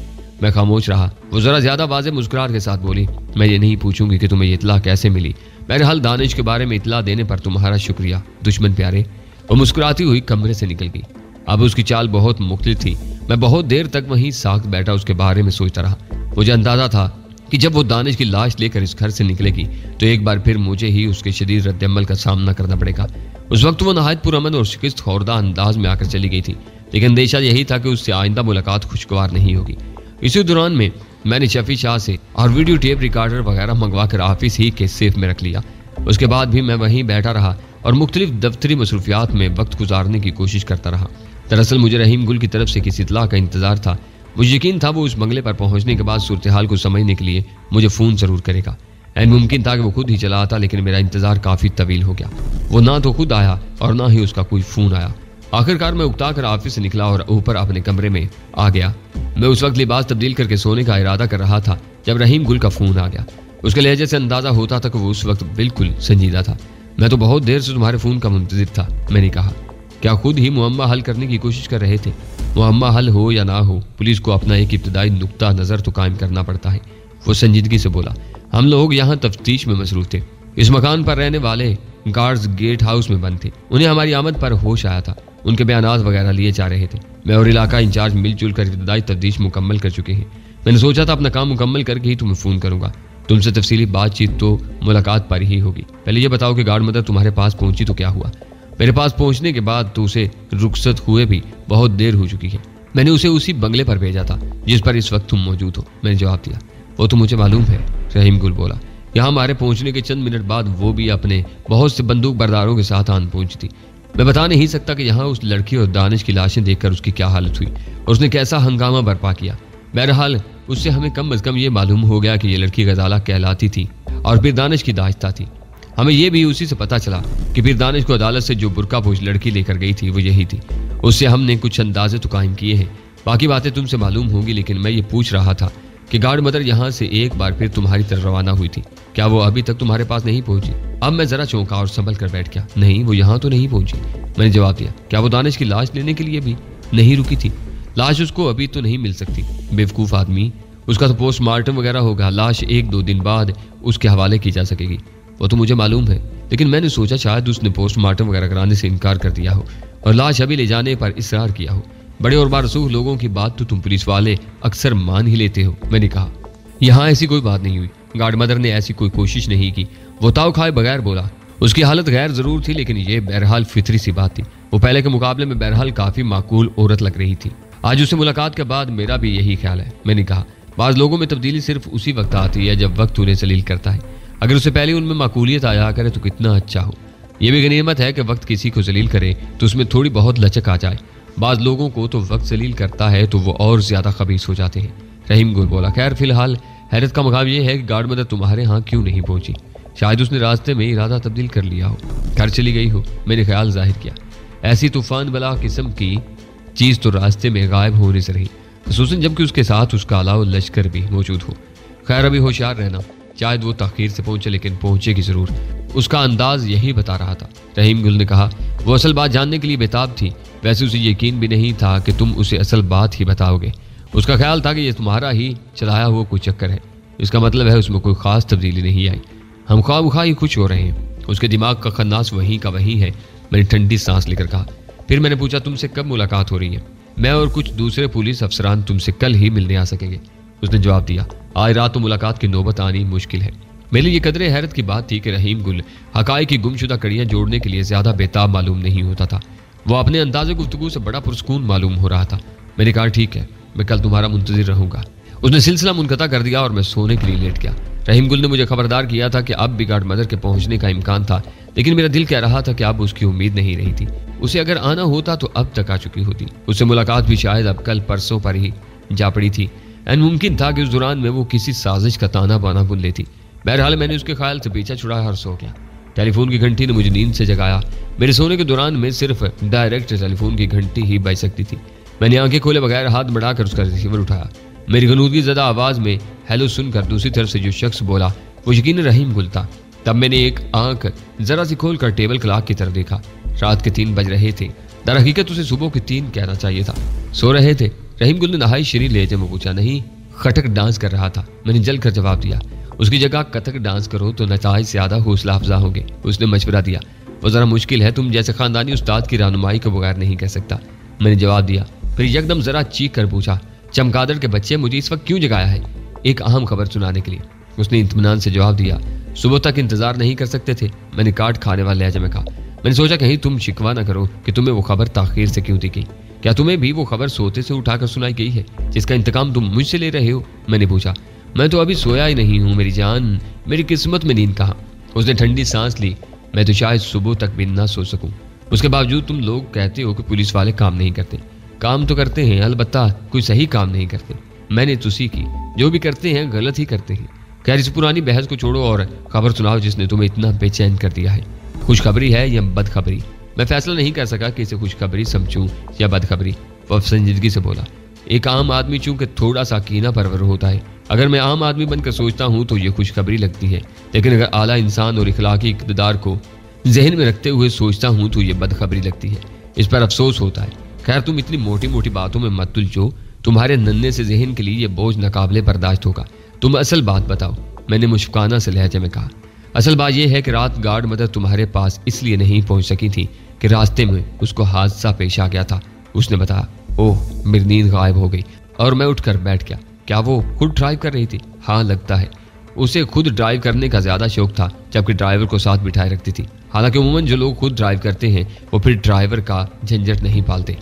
میں خاموش رہا۔ وہ ذرا زیادہ واضح مسکراہٹ کے ساتھ بولی، میں یہ نہیں پوچھوں گی کہ تمہیں یہ اطلاع کیسے ملی، بہرحال دانش کے بارے میں اطلاع دینے پر تمہارا شکریہ دشمن پیارے۔ وہ مسکراتی ہوئی کمرے سے نکل گئی۔ اب اس کی چال بہت مختلف تھی۔ میں بہت دیر تک وہیں ساکت بیٹھا اس کے بارے میں سوچتا رہا۔ مجھے اندازہ تھا کہ جب وہ دانش کی لاش لے کر اس گھر سے نکلے گی تو ایک بار پھر مجھے ہی اس کے شدید رد عمل کا سامنا کرنا پڑے گا۔ اس وقت وہ نہایت پرامن اور شکست خوردہ انداز میں آ کر چلی گئی تھی، لیکن اندیشہ یہی تھا کہ اس سے آئندہ ملاقات خوشگوار نہیں ہوگی۔ اسی دوران میں نے شفیع شاہ سے اور ویڈیو ٹیپ ریکارڈر وغیرہ منگوا کر آفس ہی کے سیف میں رکھ لیا۔ اس کے بعد بھی میں وہیں بیٹھا رہا اور مختلف دفتری مصروفیات میں وقت گزارنے کی کوشش کرتا رہا۔ دراصل مجھے رحیم گل کی طرف سے کسی اطلاع کا انتظار تھا۔ مجھے یقین تھا وہ اس بنگلے پر پہنچنے کے بعد صورتحال کو سمجھنے کے لیے مجھے فون ضرور کرے گا۔ این ممکن تھا کہ وہ خود ہی چلا آتا، لیکن میرا انتظار کافی طویل ہو گیا۔ وہ نہ تو خود آیا اور نہ ہی اس کا کوئی فون آیا۔ آخرکار میں اکتا کر آفس سے نکلا اور اوپر اپنے کمرے میں آ گیا۔ میں اس وقت لباس تبدیل کر کے سونے کا ارادہ کر رہا تھا جب رحیم گل کا فون آ گیا۔ اس کے لہجے سے اندازہ ہوتا تھا کہ وہ اس وقت بالکل سنجیدہ تھا۔ میں تو بہت دیر سے تمہارے فون کا منتظر تھا، میں نے کہا۔ کیا خود ہی معمہ حل کرنے کی کوشش کر رہے تھے؟ معمہ حل ہو یا نہ ہو، پولیس کو اپنا ایک ابتدائی نقطہ نظر تو قائم کرنا پڑتا ہے۔ وہ سنجیدگی سے بولا، ہم لوگ یہاں تفتیش میں مصروف تھے۔ اس مکان پر رہنے والے گارڈز گیٹ ہاؤس میں بند تھے۔ انہیں ہماری آمد پر ہوش آیا تھا۔ ان کے بیانات وغیرہ لیے جا رہے تھے۔ میں اور علاقہ انچارج مل جل کر ابتدائی تفتیش مکمل کر چکے ہیں۔ میں نے سوچا تھا اپنا کام مکمل کر کے ہی تمہیں فون کروں گا۔ تم سے تفصیلی بات چیت تو ملاقات پر ہی ہوگی۔ پہلے یہ بتاؤ کہ گارڈ مدر تمہارے پاس پہنچی تو کیا ہوا؟ میرے پاس پہنچنے کے بعد تو اسے رخصت ہوئے بھی بہت دیر ہو چکی ہے۔ میں نے اسے اسی بنگلے پر بھیجا تھا جس پر اس وقت تم موجود ہو، میں نے جواب دیا۔ وہ تو مجھے معلوم ہے، رحیم گل بولا۔ یہاں ہمارے پہنچنے کے چند منٹ بعد وہ بھی اپنے بہت سے بندوق برداروں کے ساتھ آن پہنچی تھی۔ میں بتا نہیں سکتا کہ یہاں اس لڑکی اور دانش کی لاشیں دیکھ کر اس کی کیا حالت ہوئی اور اس نے کیسا ہنگامہ برپا کیا۔ بہرحال اس سے ہمیں کم از کم یہ معلوم ہو گیا کہ یہ لڑکی غزالہ کہلاتی تھی اور پھر دانش کی داشتہ تھی۔ ہمیں یہ بھی اسی سے پتہ چلا کہ پھر دانش کو عدالت سے جو برقع پوش لڑکی لے کر گئی تھی وہ یہی تھی۔ اس سے ہم نے کچھ اندازے تو قائم کیے ہیں، باقی باتیں تم سے معلوم ہوں گی، لیکن میں یہ پوچھ رہا تھا کہ گارڈ مدر یہاں سے ایک بار پھر تمہاری طرف روانہ ہوئی تھی، کیا وہ ابھی تک تمہارے پاس نہیں پہنچی؟ اب میں ذرا چونکا اور سنبھل کر بیٹھ گیا۔ نہیں، وہ یہاں تو نہیں پہنچی۔ میں نے جواب دیا۔ کیا وہ دانش کی لاش لینے کے لیے بھی نہیں رکی تھی؟ لاش اس کو ابھی تو نہیں مل سکتی، بیوقوف آدمی، اس کا تو پوسٹ مارٹم وغیرہ ہوگا، لاش 1-2 دن بعد اس کے حوالے کی جا سکے گی۔ وہ تو مجھے معلوم ہے، لیکن میں نے سوچا شاید اس نے پوسٹ مارٹم وغیرہ کرانے سے انکار کر دیا ہو اور لاش ابھی لے جانے پر اصرار کیا ہو۔ بڑے اور بارسوخ لوگوں کی بات تو تم پولیس والے اکثر مان ہی لیتے ہو۔ میں نے کہا، یہاں ایسی کوئی بات نہیں ہوئی، گارڈ مدر نے ایسی کوئی کوشش نہیں کی۔ وہ تاؤ کھائے بغیر بولا۔ اس کی حالت غیر ضرور تھی، لیکن یہ بہرحال فطری سی بات تھی۔ وہ پہلے کے مقابلے میں بہرحال کافی معقول عورت لگ رہی تھی۔ آج اس سے ملاقات کے بعد میرا بھی یہی خیال ہے۔ میں نے کہا، بعض لوگوں میں تبدیلی صرف اسی وقت آتی ہے جب وقت انہیں ذلیل کرتا ہے۔ اگر اس سے پہلے ان میں معقولیت آیا کرے تو کتنا اچھا ہو۔ یہ بھی غنیمت ہے کہ وقت کسی کو ذلیل کرے تو اس میں تھوڑی بہت لچک آ جائے۔ بعض لوگوں کو تو وقت ذلیل کرتا ہے تو وہ اور زیادہ خبیث ہو جاتے ہیں۔ رحیم گل بولا۔ خیر، فی الحال حیرت کا مقام یہ ہے کہ گارڈ مدر تمہارے ہاں کیوں نہیں پہنچی؟ شاید اس نے راستے میں ارادہ تبدیل کر لیا ہو، گھر چلی گئی ہو۔ میں نے خیال ظاہر کیا، ایسی طوفان بلا قسم کی چیز تو راستے میں غائب ہونے سے رہی، خصوصاً جبکہ اس کے ساتھ اس کا علاوہ لشکر بھی موجود ہو۔ خیر، ابھی ہوشیار رہنا، شاید وہ تاخیر سے پہنچے لیکن پہنچے گی ضرور۔ اس کا انداز یہی بتا رہا تھا۔ رحیم گل نے کہا، وہ اصل بات جاننے کے لیے بےتاب تھی۔ ویسے اسے یقین بھی نہیں تھا کہ تم اسے اصل بات ہی بتاؤ گے۔ اس کا خیال تھا کہ یہ تمہارا ہی چلایا ہوا کوئی چکر ہے۔ اس کا مطلب ہے اس میں کوئی خاص تبدیلی نہیں آئی، ہم خواہ بخواہ ہی خوش ہو رہے ہیں۔ اس کے دماغ کا خناس وہیں کا وہیں ہے۔ میں نے ٹھنڈی سانس لے کر کہا۔ پھر میں نے پوچھا، تم سے کب ملاقات ہو رہی ہے؟ میں اور کچھ دوسرے پولیس افسران تم سے کل ہی ملنے آ سکیں گے۔ اس نے جواب دیا، آج رات تو ملاقات کی نوبت آنی مشکل ہے۔ میرے لیے قدرے حیرت کی بات تھی کہ رحیم گل حقائق کی گمشدہ کڑیاں جوڑنے کے لیے زیادہ بےتاب معلوم نہیں ہوتا تھا۔ وہ اپنے انداز گفتگو سے بڑا پرسکون معلوم ہو رہا تھا۔ میں نے کہا، ٹھیک ہے، میں کل تمہارا منتظر رہوں گا۔ اس نے سلسلہ منقطع کر دیا اور میں سونے کے لیے لیٹ گیا۔ رحیم گل نے مجھے خبردار کیا تھا کہ اب بھی گارڈ مدر کے پہنچنے کا امکان تھا، لیکن میرا دل کہہ رہا تھا کہ اب اس کی امید نہیں رہی تھی۔ اسے اگر آنا ہوتا تو اب تک آ چکی ہوتی۔ اس سے ملاقات بھی شاید اب کل پرسوں پر ہی جا پڑی تھی۔ ممکن تھا کہ اس دوران میں وہ کسی سازش کا تانا بانا بن لیتی۔ بہرحال میں نے اس کے خیال سے پیچھا چھڑایا اور سو گیا۔ ٹیلی فون کی گھنٹی نے مجھے نیند سے جگایا۔ میرے سونے کے دوران میں صرف ڈائریکٹ ٹیلی فون کی گھنٹی ہی بج سکتی تھی۔ میں نے آنکھیں کھولے بغیر ہاتھ بڑھا کر اس کا ریسیور اٹھایا۔ میری غنودگی زدہ آواز میں ہیلو سن کر دوسری طرف سے جو شخص بولا وہ یقیناً رحیم گل تھا۔ تب میں نے ایک آنکھ ذرا سی کھول کر ٹیبل کلاک کی طرف دیکھا۔ رات کے 3 بج رہے تھے۔ در حقیقت اسے صبح کے 3 کہنا چاہیے تھا۔ سو رہے تھے؟ رحیم گل نے نہائی شریر لہجے میں پوچھا۔ نہیں، کھٹک ڈانس کر رہا تھا۔ میں نے جل کر جواب دیا۔ اس کی جگہ کتھک ڈانس کرو تو نتائج زیادہ حوصلہ افزا ہوں گے۔ اس نے مشورہ دیا۔ وہ ذرا مشکل ہے، تم جیسے خاندانی استاد کی رہنمائی کے بغیر نہیں کہہ سکتا۔ میں نے جواب دیا۔ پھر یکدم ذرا چیخ کر پوچھا، چمگادڑ کے بچے، مجھے اس وقت کیوں جگایا ہے؟ ایک اہم خبر سنانے کے لیے۔ اس نے اطمینان سے جواب دیا۔ صبح تک انتظار نہیں کر سکتے تھے؟ میں نے کاٹ کھانے والے لہجے میں کہا۔ میں نے سوچا کہیں تم شکوہ نہ کرو کہ تمہیں وہ خبر تاخیر سے کیوں دی گئی۔ کیا تمہیں بھی وہ خبر سوتے سے اٹھا کر سنائی گئی ہے جس کا انتقام تم مجھ سے لے رہے ہو؟ میں نے پوچھا۔ میں تو ابھی سویا ہی نہیں ہوں میری جان، میری قسمت میں نیند کہاں؟ اس نے ٹھنڈی سانس لی۔ میں تو شاید صبح تک بھی نہ سو سکوں۔ اس کے باوجود تم لوگ کہتے ہو کہ پولیس والے کام نہیں کرتے۔ کام تو کرتے ہیں، البتہ کوئی صحیح کام نہیں کرتے۔ میں نے توصیح کی، جو بھی کرتے ہیں غلط ہی کرتے ہیں۔ خیر، اس پرانی بحث کو چھوڑو اور خبر سناؤ جس نے تمہیں اتنا بے چین کر دیا ہے۔ خوشخبری ہے یا بدخبری؟ میں فیصلہ نہیں کر سکا کہ اسے خوشخبری سمجھوں یا بدخبری۔ وہ سنجیدگی سے بولا۔ ایک عام آدمی چونکہ تھوڑا سا کینہ پرور ہوتا ہے، اگر میں عام آدمی بن کر سوچتا ہوں تو یہ خوشخبری لگتی ہے، لیکن اگر اعلیٰ انسان اور اخلاقی اقتدار کو ذہن میں رکھتے ہوئے سوچتا ہوں تو یہ بدخبری لگتی ہے۔ اس پر افسوس ہوتا ہے۔ خیر، تم اتنی موٹی موٹی باتوں میں مت الجھو، تمہارے ننھے سے ذہن کے لیے یہ بوجھ ناقابل برداشت ہوگا۔ تم اصل بات بتاؤ، میں نے مشفقانہ سے لہجے میں کہا۔ اصل بات یہ ہے کہ رات گارڈ مدر تمہارے پاس اس لیے نہیں پہنچ سکی تھی کہ راستے میں اس کو حادثہ پیش آ گیا تھا۔ اس نے بتایا۔ اوہ، میری نیند غائب ہو گئی اور میں اٹھ کر بیٹھ گیا۔ کیا وہ خود ڈرائیو کر رہی تھی؟ ہاں، لگتا ہے اسے خود ڈرائیو کرنے کا زیادہ شوق تھا، جبکہ ڈرائیور کو ساتھ بٹھائے رکھتی تھی۔ حالانکہ عموماً جو لوگ خود ڈرائیو کرتے ہیں وہ پھر ڈرائیور کا جھنجھٹ نہیں پالتے۔